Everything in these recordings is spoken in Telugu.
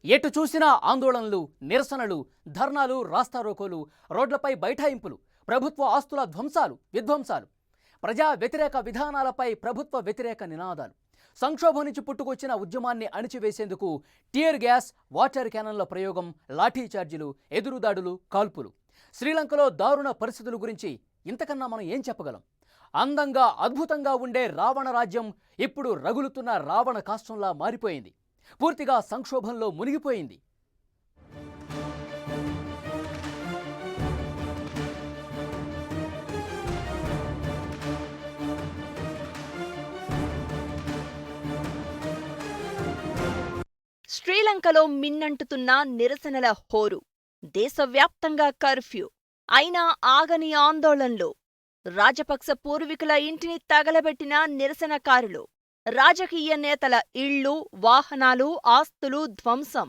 ఎటు చూసినా ఆందోళనలు, నిరసనలు, ధర్నాలు, రాస్తారోకోలు, రోడ్లపై బైఠాయింపులు, ప్రభుత్వ ఆస్తుల ధ్వంసాలు, విధ్వంసాలు, ప్రజా వ్యతిరేక విధానాలపై ప్రభుత్వ వ్యతిరేక నినాదాలు. సంక్షోభం నుంచి పుట్టుకొచ్చిన ఉద్యమాన్ని అణిచివేసేందుకు టియర్ గ్యాస్, వాటర్ క్యానన్ల ప్రయోగం, లాఠీ చార్జీలు, ఎదురుదాడులు, కాల్పులు. శ్రీలంకలో దారుణ పరిస్థితుల గురించి ఇంతకన్నా మనం ఏం చెప్పగలం? అందంగా, అద్భుతంగా ఉండే రావణ రాజ్యం ఇప్పుడు రగులుతున్న రావణ కాష్టంలా మారిపోయింది. పూర్తిగా సంక్షోభంలో మునిగిపోయింది. శ్రీలంకలో మిన్నంటుతున్న నిరసనల హోరు. దేశవ్యాప్తంగా కర్ఫ్యూ. అయినా ఆగని ఆందోళనలు. రాజపక్స పూర్వీకుల ఇంటిని తగలబెట్టిన నిరసనకారులు. రాజకీయ నేతల ఇళ్ళు, వాహనాలు, ఆస్తులు ధ్వంసం.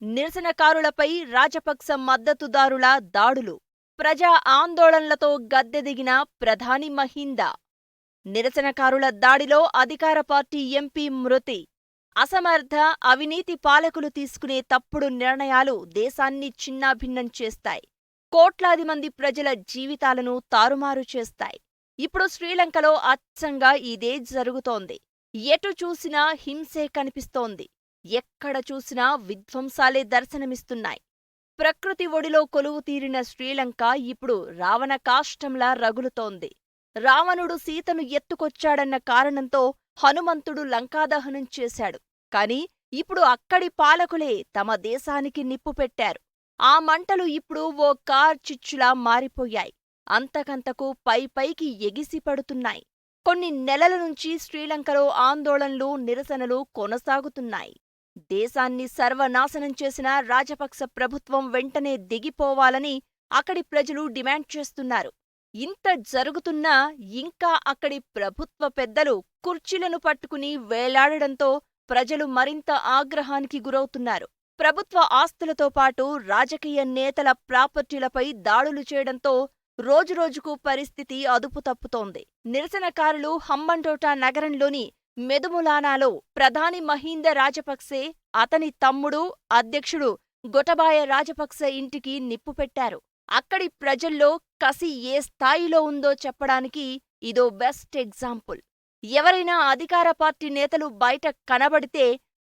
నిరసనకారులపై రాజపక్స మద్దతుదారుల దాడులు. ప్రజా ఆందోళనలతో గద్దెదిగిన ప్రధాని మహిందా. నిరసనకారుల దాడిలో అధికార పార్టీ ఎంపీ మృతి. అసమర్థ, అవినీతి పాలకులు తీసుకునే తప్పుడు నిర్ణయాలు దేశాన్ని చిన్నాభిన్నం చేస్తాయి. కోట్లాది మంది ప్రజల జీవితాలను తారుమారు చేస్తాయి. ఇప్పుడు శ్రీలంకలో అచ్చంగా ఇదే జరుగుతోంది. ఎటు చూసినా హింసే కనిపిస్తోంది. ఎక్కడ చూసినా విధ్వంసాలే దర్శనమిస్తున్నాయి. ప్రకృతి ఒడిలో కొలువు తీరిన శ్రీలంక ఇప్పుడు రావణ కాష్టంలా రగులుతోంది. రావణుడు సీతను ఎత్తుకొచ్చాడన్న కారణంతో హనుమంతుడు లంకాదహనం చేశాడు. కాని ఇప్పుడు అక్కడి పాలకులే తమ దేశానికి నిప్పు పెట్టారు. ఆ మంటలు ఇప్పుడు ఓ కార్చిచ్చులా మారిపోయాయి. అంతకంతకు పైపైకి ఎగిసిపడుతున్నాయి. కొన్ని నెలల నుంచి శ్రీలంకలో ఆందోళనలు, నిరసనలు కొనసాగుతున్నాయి. దేశాన్ని సర్వనాశనం చేసిన రాజపక్స ప్రభుత్వం వెంటనే దిగిపోవాలని అక్కడి ప్రజలు డిమాండ్ చేస్తున్నారు. ఇంత జరుగుతున్నా ఇంకా అక్కడి ప్రభుత్వ పెద్దలు కుర్చీలను పట్టుకుని వేలాడడంతో ప్రజలు మరింత ఆగ్రహానికి గురవుతున్నారు. ప్రభుత్వ ఆస్తులతో పాటు రాజకీయ నేతల ప్రాపర్టీలపై దాడులు చేయడంతో రోజురోజుకు పరిస్థితి అదుపు తప్పుతోంది. నిరసనకారులు హంబంటోట నగరంలోని మెదుములానాలో ప్రధాని మహింద రాజపక్సే, అతని తమ్ముడు, అధ్యక్షుడు గొటబాయ రాజపక్స ఇంటికి నిప్పు పెట్టారు. అక్కడి ప్రజల్లో కసి ఏ స్థాయిలో ఉందో చెప్పడానికి ఇదో బెస్ట్ ఎగ్జాంపుల్. ఎవరైనా అధికార పార్టీ నేతలు బయట కనబడితే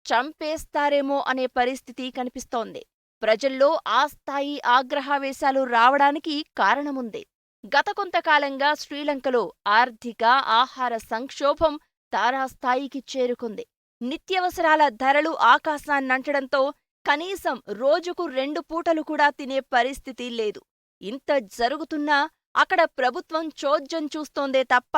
చంపేస్తారేమో అనే పరిస్థితి కనిపిస్తోంది. ప్రజల్లో ఆ స్థాయి ఆగ్రహావేశాలు రావడానికి కారణముంది. గత కొంతకాలంగా శ్రీలంకలో ఆర్థిక, ఆహార సంక్షోభం తారాస్థాయికి చేరుకుంది. నిత్యవసరాల ధరలు ఆకాశాన్నంటడంతో కనీసం రోజుకు 2 పూటలు కూడా తినే పరిస్థితి లేదు. ఇంత జరుగుతున్నా అక్కడ ప్రభుత్వం చోద్యం చూస్తోందే తప్ప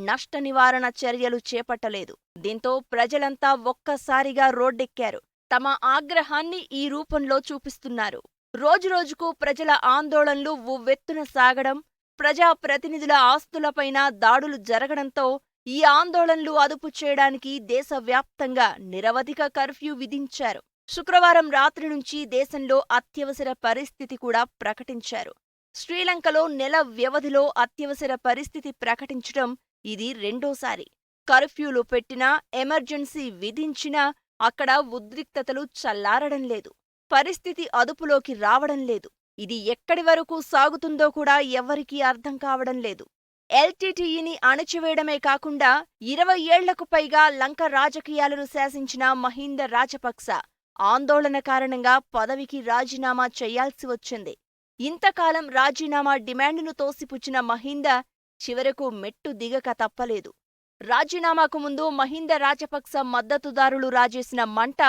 నష్ట నివారణ చర్యలు చేపట్టలేదు. దీంతో ప్రజలంతా ఒక్కసారిగా రోడ్డెక్కారు. తమ ఆగ్రహాన్ని ఈ రూపంలో చూపిస్తున్నారు. రోజురోజుకు ప్రజల ఆందోళనలు ఉవ్వెత్తున సాగడం, ప్రజాప్రతినిధుల ఆస్తులపైన దాడులు జరగడంతో ఈ ఆందోళనలు అదుపు చేయడానికి దేశవ్యాప్తంగా నిరవధిక కర్ఫ్యూ విధించారు. శుక్రవారం రాత్రి నుంచి దేశంలో అత్యవసర పరిస్థితి కూడా ప్రకటించారు. శ్రీలంకలో నెల వ్యవధిలో అత్యవసర పరిస్థితి ప్రకటించడం ఇది రెండోసారి. కర్ఫ్యూలు పెట్టినా, ఎమర్జెన్సీ విధించినా అక్కడ ఉద్రిక్తతలు చల్లారడం లేదు. పరిస్థితి అదుపులోకి రావడం లేదు. ఇది ఎక్కడి వరకు సాగుతుందో కూడా ఎవ్వరికీ అర్థం కావడం లేదు. ఎల్టీటీఈని అణచివేయడమే కాకుండా 20 ఏళ్లకు పైగా లంక రాజకీయాలను శాసించిన మహింద రాజపక్స ఆందోళన కారణంగా పదవికి రాజీనామా చేయాల్సి వచ్చింది. ఇంతకాలం రాజీనామా డిమాండును తోసిపుచ్చిన మహింద చివరకు మెట్టు దిగక తప్పలేదు. రాజీనామాకు ముందు మహింద రాజపక్స మద్దతుదారులు రాజేసిన మంట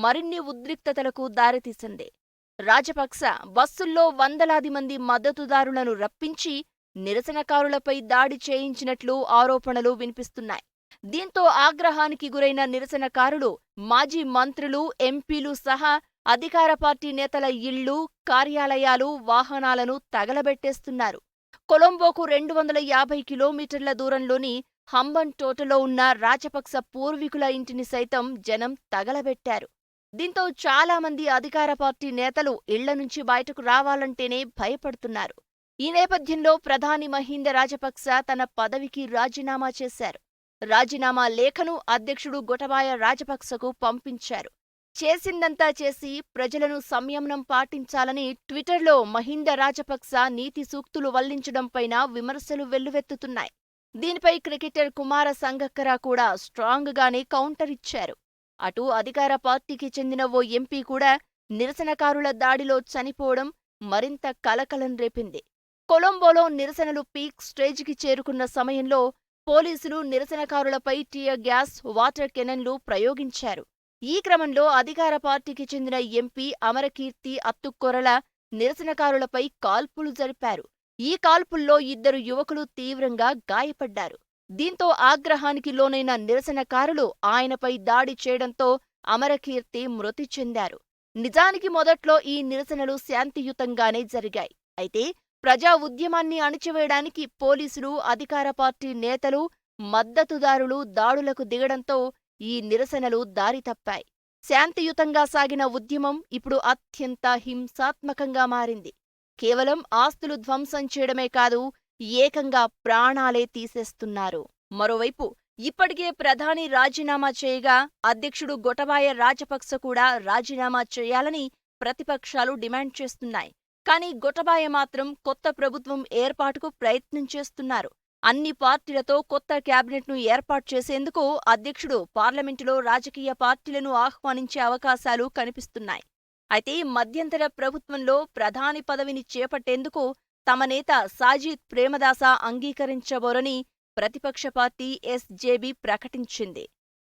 మరిన్ని ఉద్రిక్తతలకు దారితీసింది. రాజపక్స బస్సుల్లో వందలాది మంది మద్దతుదారులను రప్పించి నిరసనకారులపై దాడి చేయించినట్లు ఆరోపణలు వినిపిస్తున్నాయి. దీంతో ఆగ్రహానికి గురైన నిరసనకారులు మాజీ మంత్రులు, ఎంపీలు సహా అధికార పార్టీ నేతల ఇళ్ళు, కార్యాలయాలు, వాహనాలను తగలబెట్టేస్తున్నారు. కొలంబోకు 250 కిలోమీటర్ల దూరంలోని హంబంటోటలో ఉన్న రాజపక్స పూర్వీకుల ఇంటిని సైతం జనం తగలబెట్టారు. దీంతో చాలామంది అధికార పార్టీ నేతలు ఇళ్ల నుంచి బయటకు రావాలంటేనే భయపడుతున్నారు. ఈ నేపథ్యంలో ప్రధాని మహింద రాజపక్స తన పదవికి రాజీనామా చేశారు. రాజీనామా లేఖను అధ్యక్షుడు గొటబాయ రాజపక్సకు పంపించారు. చేసిందంతా చేసి ప్రజలను సంయమనం పాటించాలని ట్విట్టర్లో మహింద రాజపక్స నీతి సూక్తులు వల్లించడంపైన విమర్శలు వెల్లువెత్తుతున్నాయి. దీనిపై క్రికెటర్ కుమార సంగక్కర కూడా స్ట్రాంగ్గానే కౌంటర్ ఇచ్చారు. అటు అధికార పార్టీకి చెందిన ఓ ఎంపీ కూడా నిరసనకారుల దాడిలో చనిపోవడం మరింత కలకలం రేపింది. కొలంబోలో నిరసనలు పీక్ స్టేజికి చేరుకున్న సమయంలో పోలీసులు నిరసనకారులపై టియర్ గ్యాస్, వాటర్ కెనన్లు ప్రయోగించారు. ఈ క్రమంలో అధికార పార్టీకి చెందిన ఎంపీ అమరకీర్తి అత్తుక్కొరల నిరసనకారులపై కాల్పులు జరిపారు. ఈ కాల్పుల్లో 2 యువకులు తీవ్రంగా గాయపడ్డారు. దీంతో ఆగ్రహానికి లోనైన నిరసనకారులు ఆయనపై దాడి చేయడంతో అమరకీర్తి మృతి చెందారు. నిజానికి మొదట్లో ఈ నిరసనలు శాంతియుతంగానే జరిగాయి. అయితే ప్రజా ఉద్యమాన్ని అణిచివేయడానికి పోలీసులు, అధికార పార్టీ నేతలు, మద్దతుదారులు దాడులకు దిగడంతో ఈ నిరసనలు దారి తప్పాయి. శాంతియుతంగా సాగిన ఉద్యమం ఇప్పుడు అత్యంత హింసాత్మకంగా మారింది. కేవలం ఆస్తులు ధ్వంసం చేయడమే కాదు, ఏకంగా ప్రాణాలే తీసేస్తున్నారు. మరోవైపు ఇప్పటికే ప్రధాని రాజీనామా చేయగా అధ్యక్షుడు గోటబాయ రాజపక్స కూడా రాజీనామా చేయాలని ప్రతిపక్షాలు డిమాండ్ చేస్తున్నాయి. కానీ గోటబాయ మాత్రం కొత్త ప్రభుత్వం ఏర్పాటుకు ప్రయత్నం చేస్తున్నారు. అన్ని పార్టీలతో కొత్త క్యాబినెట్ను ఏర్పాటు చేసేందుకు అధ్యక్షుడు పార్లమెంటులో రాజకీయ పార్టీలను ఆహ్వానించే అవకాశాలు కనిపిస్తున్నాయి. అయితే మధ్యంతర ప్రభుత్వంలో ప్రధాని పదవిని చేపట్టేందుకు తమ నేత సాజిద్ ప్రేమదాస అంగీకరించబోరని ప్రతిపక్ష పార్టీ ఎస్జేబీ ప్రకటించింది.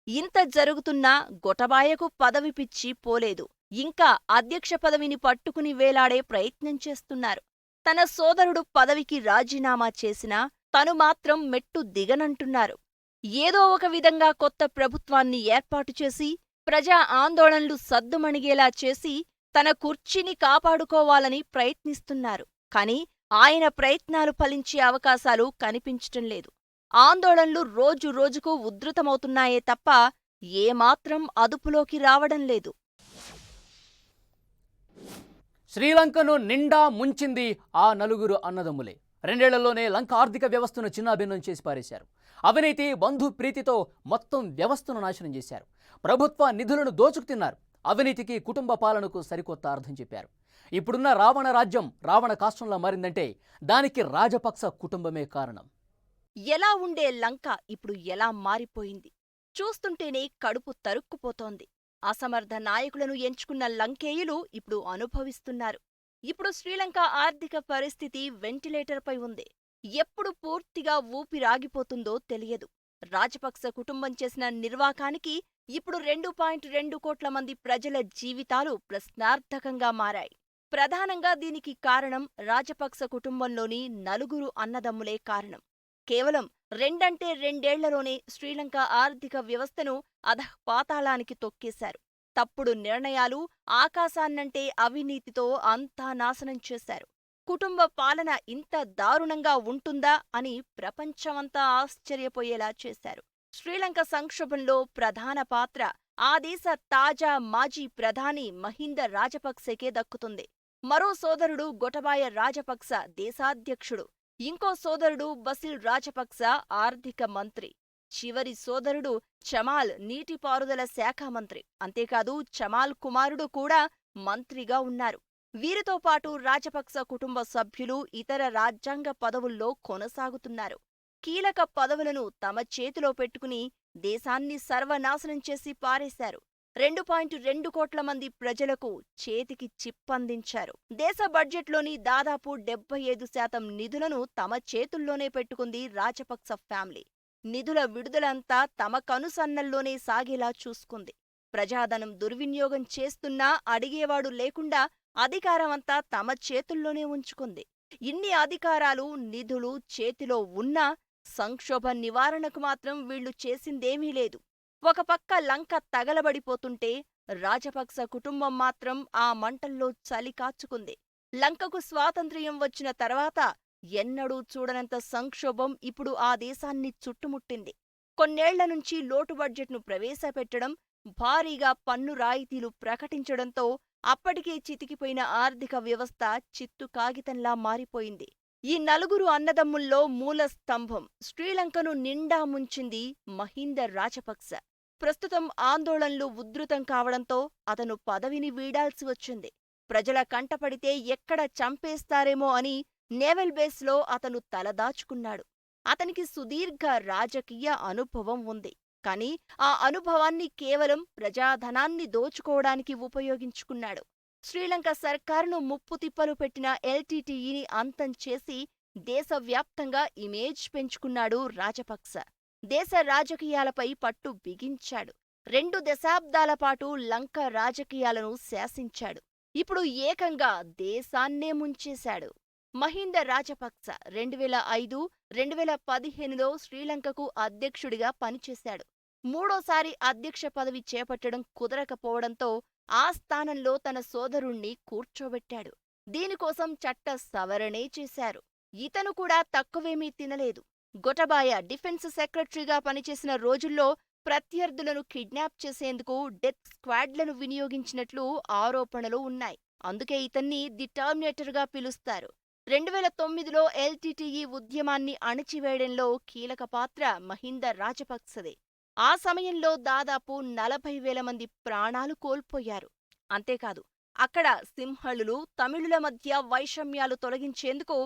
ఇంత జరుగుతున్నా గోటబాయకు పదవి పిచ్చి పోలేదు. ఇంకా అధ్యక్ష పదవిని పట్టుకుని వేలాడే ప్రయత్నం చేస్తున్నారు. తన సోదరుడు పదవికి రాజీనామా చేసినా తను మాత్రం మెట్టు దిగనంటున్నారు. ఏదో ఒక విధంగా కొత్త ప్రభుత్వాన్ని ఏర్పాటు చేసి ప్రజా ఆందోళనలు సద్దుమణిగేలా చేసి తన కుర్చీని కాపాడుకోవాలని ప్రయత్నిస్తున్నారు. కాని ఆయన ప్రయత్నాలు ఫలించే అవకాశాలు కనిపించటం లేదు. ఆందోళనలు రోజు రోజుకు ఉధృతమవుతున్నాయే తప్ప ఏమాత్రం అదుపులోకి రావడం లేదు. శ్రీలంకను నిండా ముంచింది ఆ నలుగురు అన్నదమ్ములే. 2 ఏళ్లలోనే లంక ఆర్థిక వ్యవస్థను చిన్నాభిన్నం చేసి పారేశారు. అవినీతి, బంధు ప్రీతితో మొత్తం వ్యవస్థను నాశనం చేశారు. ప్రభుత్వ నిధులను దోచుకు తిన్నారు. అవినీతికి, కుటుంబ పాలనకు సరికొత్త అర్థం చెప్పారు. ఇప్పుడున్న రావణ రాజ్యం రావణ కాష్టంలా మారిందంటే దానికి రాజపక్స కుటుంబమే కారణం. ఎలా ఉండే లంక ఇప్పుడు ఎలా మారిపోయింది? చూస్తుంటేనే కడుపు తరుక్కుపోతోంది. అసమర్థ నాయకులను ఎంచుకున్న లంకేయులు ఇప్పుడు అనుభవిస్తున్నారు. ఇప్పుడు శ్రీలంక ఆర్థిక పరిస్థితి వెంటిలేటర్పై ఉంది. ఎప్పుడు పూర్తిగా ఊపిరాగిపోతుందో తెలియదు. రాజపక్స కుటుంబం చేసిన నిర్వాకానికి ఇప్పుడు 2.2 కోట్ల మంది ప్రజల జీవితాలు ప్రశ్నార్థకంగా మారాయి. ప్రధానంగా దీనికి కారణం రాజపక్స కుటుంబంలోని నలుగురు అన్నదమ్ములే కారణం. కేవలం 2 ఏళ్లలోనే శ్రీలంక ఆర్థిక వ్యవస్థను అధఃపాతాళానికి తొక్కేశారు. తప్పుడు నిర్ణయాలు, ఆకాశాన్నంటే అవినీతితో అంతా నాశనం చేశారు. కుటుంబ పాలన ఇంత దారుణంగా ఉంటుందా అని ప్రపంచమంతా ఆశ్చర్యపోయేలా చేశారు. శ్రీలంక సంక్షోభంలో ప్రధాన పాత్ర ఆ దేశ తాజా మాజీ ప్రధాని మహింద రాజపక్సెకే దక్కుతుంది. మరో సోదరుడు గోటబాయ రాజపక్స దేశాధ్యక్షుడు. ఇంకో సోదరుడు బసిల్ రాజపక్స ఆర్థిక మంత్రి. చివరి సోదరుడు చమాల్ నీటిపారుదల శాఖ మంత్రి. అంతేకాదు చమాల్ కుమారుడు కూడా మంత్రిగా ఉన్నారు. వీరితో పాటు రాజపక్స కుటుంబ సభ్యులు ఇతర రాజ్యాంగ పదవుల్లో కొనసాగుతున్నారు. కీలక పదవులను తమ చేతిలో పెట్టుకుని దేశాన్ని సర్వనాశనం చేసి పారేశారు. 2.2 కోట్ల మంది ప్రజలకు చేతికి చిప్పందించారు. దేశ బడ్జెట్లోని దాదాపు 75% నిధులను తమ చేతుల్లోనే పెట్టుకుంది రాజపక్స ఫ్యామిలీ. నిధుల విడుదలంతా తమ కనుసన్నల్లోనే సాగేలా చూసుకుంది. ప్రజాధనం దుర్వినియోగం చేస్తున్నా అడిగేవాడు లేకుండా అధికారమంతా తమ చేతుల్లోనే ఉంచుకుంది. ఇన్ని అధికారాలు, నిధులు చేతిలో ఉన్నా సంక్షోభ నివారణకు మాత్రం వీళ్లు చేసిందేమీ లేదు. ఒక పక్క లంక తగలబడిపోతుంటే రాజపక్స కుటుంబం మాత్రం ఆ మంటల్లో చలి కాచుకుంది. లంకకు స్వాతంత్ర్యం వచ్చిన తర్వాత ఎన్నడూ చూడనంత సంక్షోభం ఇప్పుడు ఆ దేశాన్ని చుట్టుముట్టింది. కొన్నేళ్ల నుంచి లోటు బడ్జెట్ను ప్రవేశపెట్టడం, భారీగా పన్ను రాయితీలు ప్రకటించడంతో అప్పటికే చితికిపోయిన ఆర్థిక వ్యవస్థ చిత్తు కాగితంలా మారిపోయింది. ఈ నలుగురు అన్నదమ్ముల్లో మూల స్తంభం శ్రీలంకను నిండా ముంచింది మహింద రాజపక్స. ప్రస్తుతం ఆందోళనలు ఉధృతం కావడంతో అతను పదవిని వీడాల్సి వచ్చింది. ప్రజల కంటపడితే ఎక్కడ చంపేస్తారేమో అని నేవల్ బేస్లో అతను తలదాచుకున్నాడు. అతనికి సుదీర్ఘ రాజకీయ అనుభవం ఉంది. కాని ఆ అనుభవాన్ని కేవలం ప్రజాధనాన్ని దోచుకోవడానికి ఉపయోగించుకున్నాడు. శ్రీలంక సర్కారును ముప్పుతిప్పలు పెట్టిన ఎల్టీటీఈని అంతం చేసి దేశవ్యాప్తంగా ఇమేజ్ పెంచుకున్నాడు రాజపక్స. దేశ రాజకీయాలపై పట్టు బిగించాడు. 2 దశాబ్దాల పాటు లంక రాజకీయాలను శాసించాడు. ఇప్పుడు ఏకంగా దేశాన్నే ముంచేశాడు. మహింద రాజపక్స 2005, 2015లో శ్రీలంకకు అధ్యక్షుడిగా పనిచేశాడు. మూడోసారి అధ్యక్ష పదవి చేపట్టడం కుదరకపోవడంతో ఆ స్థానంలో తన సోదరుణ్ణి కూర్చోబెట్టాడు. దీనికోసం చట్ట సవరణే చేశారు. ఇతను కూడా తక్కువేమీ తినలేదు. గొటబాయ డిఫెన్స్ సెక్రటరీగా పనిచేసిన రోజుల్లో ప్రత్యర్థులను కిడ్నాప్ చేసేందుకు డెత్ స్క్వాడ్లను వినియోగించినట్లు ఆరోపణలు ఉన్నాయి. అందుకే ఇతన్ని ది టర్మినేటర్గా పిలుస్తారు. 2009లో ఎల్టీటీఈ ఉద్యమాన్ని అణిచివేయడంలో కీలక పాత్ర మహింద రాజపక్సదే. ఆ సమయంలో దాదాపు 40,000 మంది ప్రాణాలు కోల్పోయారు. అంతేకాదు, అక్కడ సింహళులు, తమిళుల మధ్య వైషమ్యాలు తొలగించేందుకు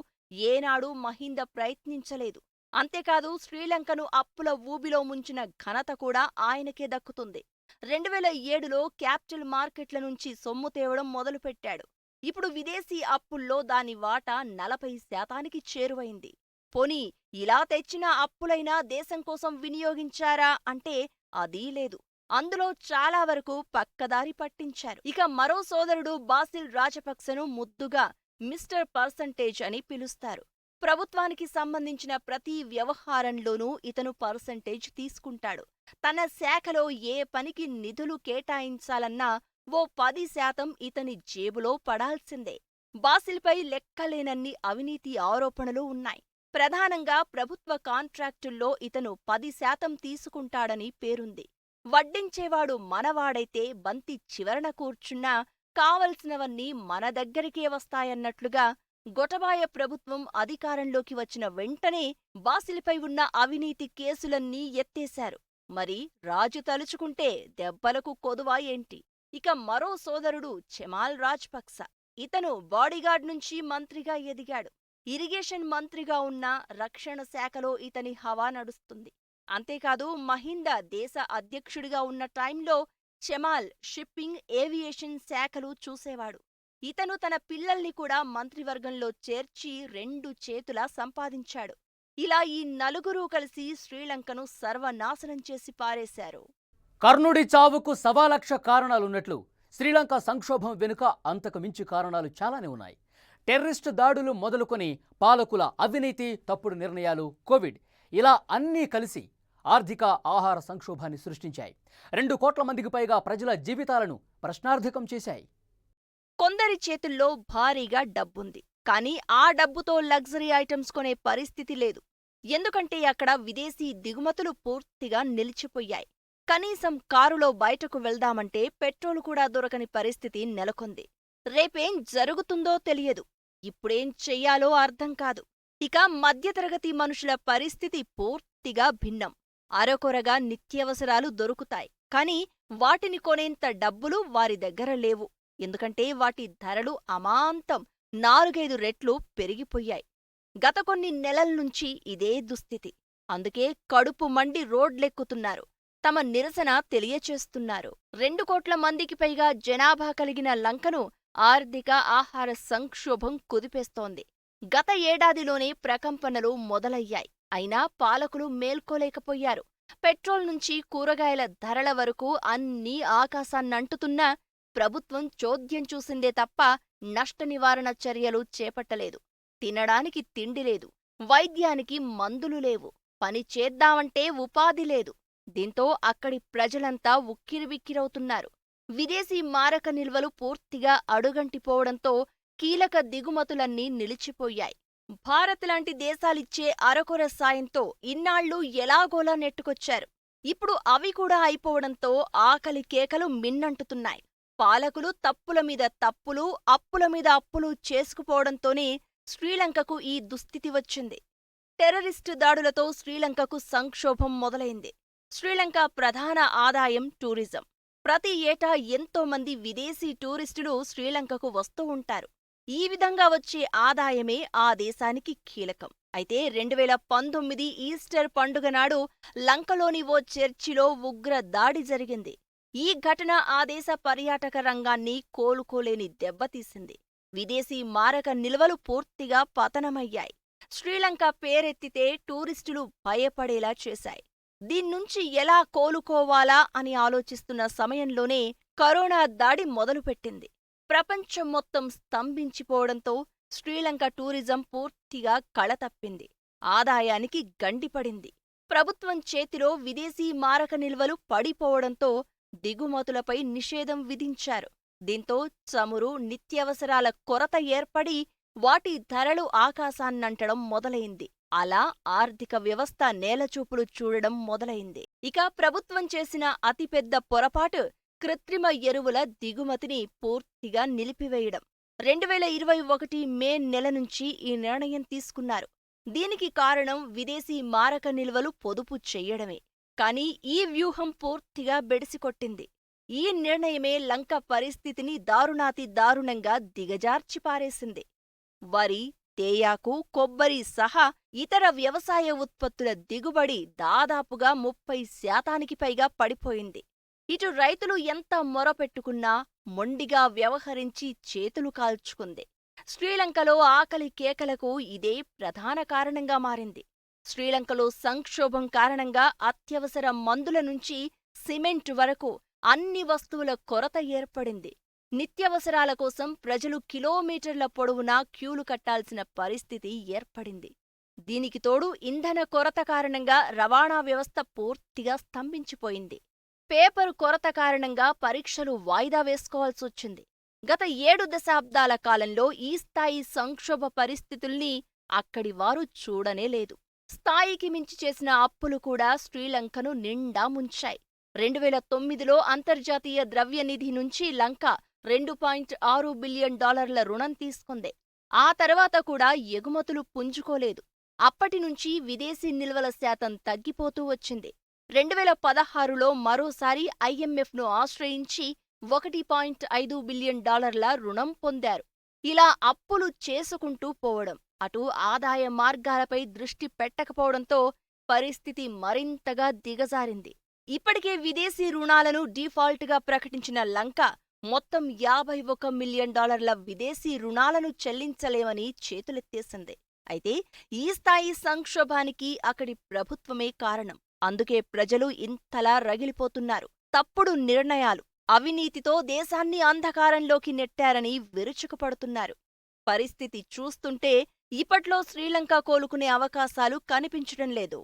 ఏనాడూ మహింద ప్రయత్నించలేదు. అంతేకాదు, శ్రీలంకను అప్పుల ఊబిలో ముంచిన ఘనత కూడా ఆయనకే దక్కుతుంది. 2007లో క్యాపిటల్ మార్కెట్ల నుంచి సొమ్ము తేవడం మొదలుపెట్టాడు. ఇప్పుడు విదేశీ అప్పుల్లో దాని వాటా 40% చేరువైంది. పోనీ ఇలా తెచ్చిన అప్పులైనా దేశం కోసం వినియోగించారా అంటే అదీ లేదు. అందులో చాలా వరకు పక్కదారి పట్టించారు. ఇక మరో సోదరుడు బాసిల్ రాజపక్సను ముద్దుగా మిస్టర్ పర్సంటేజ్ అని పిలుస్తారు. ప్రభుత్వానికి సంబంధించిన ప్రతి వ్యవహారంలోనూ ఇతను పర్సంటేజ్ తీసుకుంటాడు. తన శాఖలో ఏ పనికి నిధులు కేటాయించాలన్నా ఓ 10% ఇతని జేబులో పడాల్సిందే. బాసిల్పై లెక్కలేనన్ని అవినీతి ఆరోపణలు ఉన్నాయి. ప్రధానంగా ప్రభుత్వ కాంట్రాక్టుల్లో ఇతను 10% తీసుకుంటాడని పేరుంది. వడ్డించేవాడు మనవాడైతే బంతి చివరన కూర్చున్నా కావలసినవన్నీ మన దగ్గరికే వస్తాయన్నట్లుగా గొటబాయ ప్రభుత్వం అధికారంలోకి వచ్చిన వెంటనే బాసిల్పై ఉన్న అవినీతి కేసులన్నీ ఎత్తేశారు. మరి రాజు తలుచుకుంటే దెబ్బలకు కొదువా ఏంటి? ఇక మరో సోదరుడు చెమాల్ రాజపక్స. ఇతను బాడీగార్డ్ నుంచి మంత్రిగా ఎదిగాడు. ఇరిగేషన్ మంత్రిగా ఉన్న రక్షణ శాఖలో ఇతని హవా నడుస్తుంది. అంతేకాదు, మహింద దేశ అధ్యక్షుడిగా ఉన్న టైంలో చెమాల్ షిప్పింగ్, ఏవియేషన్ శాఖలు చూసేవాడు. ఇతను తన పిల్లల్ని కూడా మంత్రివర్గంలో చేర్చి 2 చేతులా సంపాదించాడు. ఇలా ఈ నలుగురూ కలిసి శ్రీలంకను సర్వనాశనం చేసి పారేశారు. కర్ణుడి చావుకు 1,00,000 కారణాలున్నట్లు శ్రీలంక సంక్షోభం వెనుక అంతకు మించి కారణాలు చాలానే ఉన్నాయి. టెర్రరిస్టు దాడులు మొదలుకొని పాలకుల అవినీతి, తప్పుడు నిర్ణయాలు, కోవిడ్, ఇలా అన్నీ కలిసి ఆర్థిక, ఆహార సంక్షోభాన్ని సృష్టించాయి. 2 కోట్ల మందికి పైగా ప్రజల జీవితాలను ప్రశ్నార్థకం చేశాయి. కొందరి చేతుల్లో భారీగా డబ్బుంది. కానీ ఆ డబ్బుతో లగ్జరీ ఐటమ్స్ కొనే పరిస్థితి లేదు. ఎందుకంటే అక్కడ విదేశీ దిగుమతులు పూర్తిగా నిలిచిపోయాయి. కనీసం కారులో బయటకు వెళ్దామంటే పెట్రోలు కూడా దొరకని పరిస్థితి నెలకొంది. రేపేం జరుగుతుందో తెలియదు. ఇప్పుడేం చెయ్యాలో అర్థం కాదు. ఇక మధ్యతరగతి మనుషుల పరిస్థితి పూర్తిగా భిన్నం. అరకొరగా నిత్యావసరాలు దొరుకుతాయి. కాని వాటిని కొనేంత డబ్బులు వారి దగ్గర లేవు. ఎందుకంటే వాటి ధరలు అమాంతం 4-5 రెట్లు పెరిగిపోయాయి. గత కొన్ని నెలల్నుంచి ఇదే దుస్థితి. అందుకే కడుపు మండి రోడ్లెక్కుతున్నారు. తమ నిరసన తెలియచేస్తున్నారు. 2 కోట్ల మందికి పైగా జనాభా కలిగిన లంకను ఆర్థిక, ఆహార సంక్షోభం కుదిపేస్తోంది. గత ఏడాదిలోనే ప్రకంపనలు మొదలయ్యాయి. అయినా పాలకులు మేల్కోలేకపోయారు. పెట్రోల్ నుంచి కూరగాయల ధరల వరకు అన్నీ ఆకాశాన్నంటుతున్నా ప్రభుత్వం చోద్యం చూసిందే తప్ప నష్ట నివారణ చర్యలు చేపట్టలేదు. తినడానికి తిండి లేదు, వైద్యానికి మందులు లేవు, పని చేద్దామంటే ఉపాధి లేదు. దీంతో అక్కడి ప్రజలంతా ఉక్కిరిబిక్కిరవుతున్నారు. విదేశీ మారక నిల్వలు పూర్తిగా అడుగంటిపోవడంతో కీలక దిగుమతులన్నీ నిలిచిపోయాయి. భారత్ లాంటి దేశాలిచ్చే అరకొర సాయంతో ఇన్నాళ్లు ఎలాగోలా నెట్టుకొచ్చారు. ఇప్పుడు అవి కూడా అయిపోవడంతో ఆకలి కేకలు మిన్నంటుతున్నాయి. పాలకులు తప్పుల మీద తప్పులు, అప్పుల మీద అప్పులు చేసుకుపోవడంతోనే శ్రీలంకకు ఈ దుస్థితి వచ్చింది. టెర్రరిస్టు దాడులతో శ్రీలంకకు సంక్షోభం మొదలైంది. శ్రీలంక ప్రధాన ఆదాయం టూరిజం. ప్రతి ఏటా ఎంతో మంది విదేశీ టూరిస్టులు శ్రీలంకకు వస్తూ ఉంటారు. ఈ విధంగా వచ్చే ఆదాయమే ఆ దేశానికి కీలకం. అయితే 2019 ఈస్టర్ పండుగ నాడు లంకలోని ఓ చర్చిలో ఉగ్ర దాడి జరిగింది. ఈ ఘటన ఆ దేశ పర్యాటక రంగాన్ని కోలుకోలేని దెబ్బతీసింది. విదేశీ మారక నిల్వలు పూర్తిగా పతనమయ్యాయి. శ్రీలంక పేరెత్తితే టూరిస్టులు భయపడేలా చేశాయి. దీన్నుంచి ఎలా కోలుకోవాలా అని ఆలోచిస్తున్న సమయంలోనే కరోనా దాడి మొదలుపెట్టింది. ప్రపంచం మొత్తం స్తంభించిపోవడంతో శ్రీలంక టూరిజం పూర్తిగా కళతప్పింది. ఆదాయానికి గండిపడింది. ప్రభుత్వం చేతిలో విదేశీ మారక నిల్వలు పడిపోవడంతో దిగుమతులపై నిషేధం విధించారు. దీంతో చమురు, నిత్యావసరాల కొరత ఏర్పడి వాటి ధరలు ఆకాశాన్నంటడం మొదలైంది. అలా ఆర్థిక వ్యవస్థ నేలచూపులు చూడడం మొదలైంది. ఇక ప్రభుత్వం చేసిన అతిపెద్ద పొరపాటు కృత్రిమ ఎరువుల దిగుమతిని పూర్తిగా నిలిపివేయడం. 2021 మే నెల నుంచి ఈ నిర్ణయం తీసుకున్నారు. దీనికి కారణం విదేశీ మారక నిల్వలు పొదుపు చెయ్యడమే. కానీ ఈ వ్యూహం పూర్తిగా బెడిసికొట్టింది. ఈ నిర్ణయమే లంక పరిస్థితిని దారుణాతి దారుణంగా దిగజార్చి పారేసింది. వరి, తేయాకు, కొబ్బరి సహా ఇతర వ్యవసాయ ఉత్పత్తుల దిగుబడి దాదాపుగా 30% పైగా పడిపోయింది. ఇటు రైతులు ఎంత మొరపెట్టుకున్నా మొండిగా వ్యవహరించి చేతులు కాల్చుకుంది. శ్రీలంకలో ఆకలి కేకలకు ఇదే ప్రధాన కారణంగా మారింది. శ్రీలంకలో సంక్షోభం కారణంగా అత్యవసర మందుల నుంచి సిమెంట్ వరకు అన్ని వస్తువుల కొరత ఏర్పడింది. నిత్యావసరాల కోసం ప్రజలు కిలోమీటర్ల పొడవునా క్యూలు కట్టాల్సిన పరిస్థితి ఏర్పడింది. దీనికి తోడు ఇంధన కొరత కారణంగా రవాణా వ్యవస్థ పూర్తిగా స్తంభించిపోయింది. పేపరు కొరత కారణంగా పరీక్షలు వాయిదా వేసుకోవాల్సొచ్చింది. గత 7 దశాబ్దాల కాలంలో ఈ స్థాయి సంక్షోభ పరిస్థితుల్ని అక్కడి వారు చూడనేలేదు. స్థాయికి మించి చేసిన అప్పులు కూడా శ్రీలంకను నిండా ముంచాయి. 2009లో అంతర్జాతీయ ద్రవ్యనిధి నుంచి లంక $2.6 బిలియన్ రుణం తీసుకుంది. ఆ తర్వాత కూడా ఎగుమతులు పుంజుకోలేదు. అప్పటినుంచి విదేశీ నిల్వల శాతం తగ్గిపోతూ వచ్చింది. 2016లో మరోసారి IMFను ఆశ్రయించి $1.5 బిలియన్ రుణం పొందారు. ఇలా అప్పులు చేసుకుంటూ పోవడం, అటు ఆదాయ మార్గాలపై దృష్టి పెట్టకపోవడంతో పరిస్థితి మరింతగా దిగజారింది. ఇప్పటికే విదేశీ రుణాలను డీఫాల్ట్గా ప్రకటించిన లంక మొత్తం $51 మిలియన్ విదేశీ రుణాలను చెల్లించలేమని చేతులెత్తేసింది. అయితే ఈ స్థాయి సంక్షోభానికి అక్కడి ప్రభుత్వమే కారణం. అందుకే ప్రజలు ఇంతలా రగిలిపోతున్నారు. తప్పుడు నిర్ణయాలు, అవినీతితో దేశాన్ని అంధకారంలోకి నెట్టారని విరుచుకుపడుతున్నారు. పరిస్థితి చూస్తుంటే ఇప్పట్లో శ్రీలంక కోలుకునే అవకాశాలు కనిపించడం లేదు.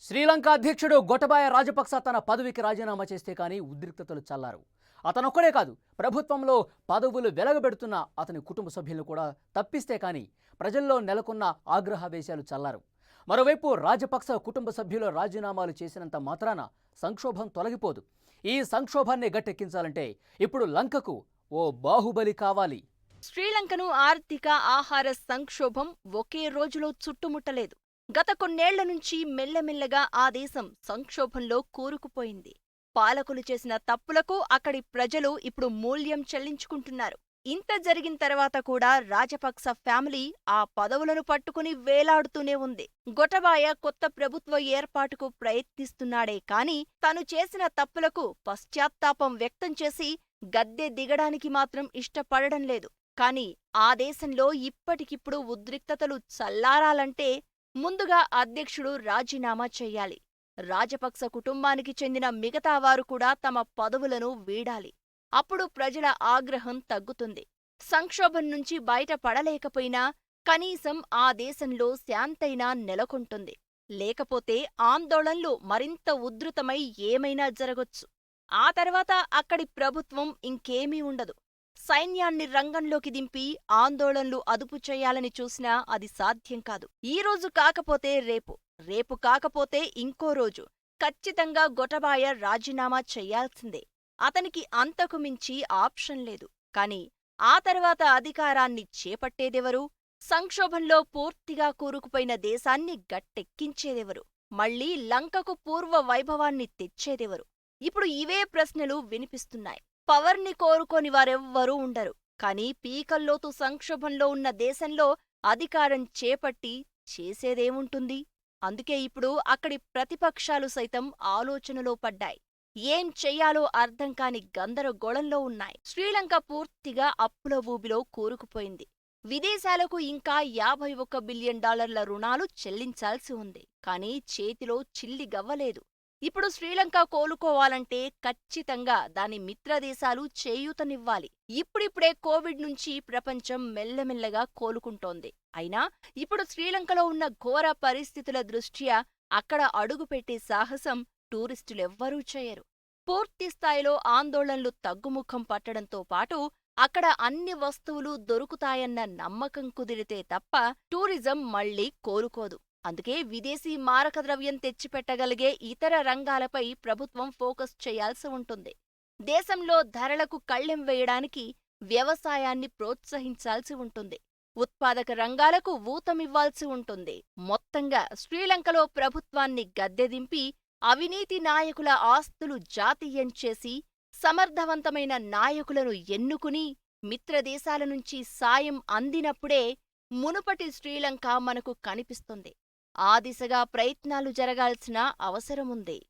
శ్రీలంక అధ్యక్షుడు గోటబాయ రాజపక్స తన పదవికి రాజీనామా చేస్తే కానీ ఉద్రిక్తతలు చల్లారు. అతనొక్కడే కాదు, ప్రభుత్వంలో పదవులు వెలగబెడుతున్న అతని కుటుంబ సభ్యులను కూడా తప్పిస్తే కానీ ప్రజల్లో నెలకొన్న ఆగ్రహావేశాలు చల్లారు. మరోవైపు రాజపక్స కుటుంబ సభ్యులు రాజీనామాలు చేసినంత మాత్రాన సంక్షోభం తొలగిపోదు. ఈ సంక్షోభాన్ని గట్టెక్కించాలంటే ఇప్పుడు లంకకు ఓ బాహుబలి కావాలి. శ్రీలంకను ఆర్థిక, ఆహార సంక్షోభం ఒకే రోజులో చుట్టుముట్టలేదు. గత కొన్నేళ్ల నుంచి మెల్లమెల్లగా ఆ దేశం సంక్షోభంలో కూరుకుపోయింది. పాలకులు చేసిన తప్పులకు అక్కడి ప్రజలు ఇప్పుడు మూల్యం చెల్లించుకుంటున్నారు. ఇంత జరిగిన తర్వాత కూడా రాజపక్స ఫ్యామిలీ ఆ పదవులను పట్టుకుని వేలాడుతూనే ఉంది. గొటబాయ కొత్త ప్రభుత్వ ఏర్పాటుకు ప్రయత్నిస్తున్నాడే కాని తను చేసిన తప్పులకు పశ్చాత్తాపం వ్యక్తం చేసి గద్దె దిగడానికి మాత్రం ఇష్టపడడం లేదు. కాని ఆ దేశంలో ఇప్పటికిప్పుడు ఉద్రిక్తతలు చల్లారాలంటే ముందుగా అధ్యక్షుడు రాజీనామా చెయ్యాలి. రాజపక్స కుటుంబానికి చెందిన మిగతా వారు కూడా తమ పదవులను వీడాలి. అప్పుడు ప్రజల ఆగ్రహం తగ్గుతుంది. సంక్షోభం నుంచి బయటపడలేకపోయినా కనీసం ఆ దేశంలో శాంతైనా నెలకొంటుంది. లేకపోతే ఆందోళనలు మరింత ఉధృతమై ఏమైనా జరగొచ్చు. ఆ తర్వాత అక్కడి ప్రభుత్వం ఇంకేమీ ఉండదు. సైన్యాన్ని రంగంలోకి దింపి ఆందోళనలు అదుపు చేయాలని చూసినా అది సాధ్యం కాదు. ఈ రోజు కాకపోతే రేపు, రేపు కాకపోతే ఇంకో రోజు ఖచ్చితంగా గొటబాయ రాజీనామా చెయ్యాల్సిందే. అతనికి అంతకు మించి ఆప్షన్ లేదు. కాని ఆ తర్వాత అధికారాన్ని చేపట్టేదెవరు? సంక్షోభంలో పూర్తిగా కూరుకుపోయిన దేశాన్ని గట్టెక్కించేదెవరు? మళ్ళీ లంకకు పూర్వ వైభవాన్ని తెచ్చేదెవరు? ఇప్పుడు ఇవే ప్రశ్నలు వినిపిస్తున్నాయి. పవర్ని కోరుకోని వారెవ్వరూ ఉండరు. కానీ పీకల్లోతు సంక్షోభంలో ఉన్న దేశంలో అధికారం చేపట్టి చేసేదేముంటుంది? అందుకే ఇప్పుడు అక్కడి ప్రతిపక్షాలు సైతం ఆలోచనలో పడ్డాయి. ఏం చెయ్యాలో అర్థం కాని గందరగోళంలో ఉన్నాయి. శ్రీలంక పూర్తిగా అప్పుల ఊబిలో కూరుకుపోయింది. విదేశాలకు ఇంకా $51 బిలియన్ రుణాలు చెల్లించాల్సి ఉంది. కానీ చేతిలో చిల్లి గవ్వలేదు. ఇప్పుడు శ్రీలంక కోలుకోవాలంటే ఖచ్చితంగా దాని మిత్రదేశాలు చేయూతనివ్వాలి. ఇప్పుడిప్పుడే కోవిడ్ నుంచి ప్రపంచం మెల్లమెల్లగా కోలుకుంటోంది. అయినా ఇప్పుడు శ్రీలంకలో ఉన్న ఘోర పరిస్థితుల దృష్ట్యా అక్కడ అడుగుపెట్టే సాహసం టూరిస్టులెవ్వరూ చేయరు. పూర్తి స్థాయిలో ఆందోళనలు తగ్గుముఖం పట్టడంతో పాటు అక్కడ అన్ని వస్తువులు దొరుకుతాయన్న నమ్మకం కుదిరితే తప్ప టూరిజం మళ్లీ కోలుకోదు. అందుకే విదేశీ మారకద్రవ్యం తెచ్చిపెట్టగలిగే ఇతర రంగాలపై ప్రభుత్వం ఫోకస్ చేయాల్సి ఉంటుంది. దేశంలో ధరలకు కళ్ళెం వేయడానికి వ్యవసాయాన్ని ప్రోత్సహించాల్సి ఉంటుంది. ఉత్పాదక రంగాలకు ఊతమివ్వాల్సి ఉంటుంది. మొత్తంగా శ్రీలంకలో ప్రభుత్వాన్ని గద్దెదింపి అవినీతి నాయకుల ఆస్తులు జాతీయం చేసి సమర్థవంతమైన నాయకులను ఎన్నుకుని మిత్రదేశాల నుంచి సాయం అందినప్పుడే మునుపటి శ్రీలంక మనకు కనిపిస్తుంది. ఆ దిశగా ప్రయత్నాలు జరగాల్సిన అవసరముంది.